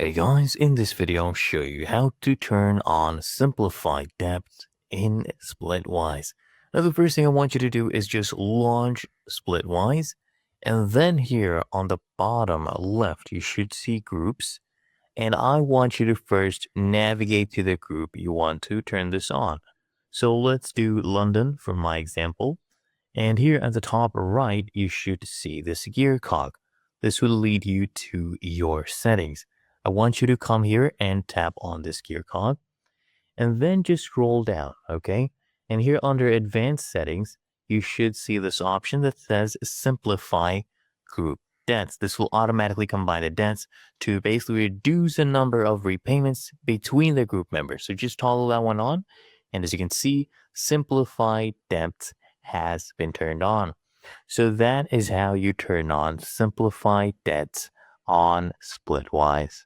Hey guys, in this video I'll show you how to turn on simplified depth in Splitwise. Now the first thing I want you to do is just launch Splitwise, and then here on the bottom left you should see groups, and I want you to first navigate to the group you want to turn this on. So let's do London for my example. And here at the top right, you should see this gear cog. This will lead you to your settings. I want you to come here and tap on this gear cog and then just scroll down, okay? And here under advanced settings, you should see this option that says simplify group debts. This will automatically combine the debts to basically reduce the number of repayments between the group members. So just toggle that one on. And as you can see, simplify debts has been turned on. So that is how you turn on simplified debts on Splitwise.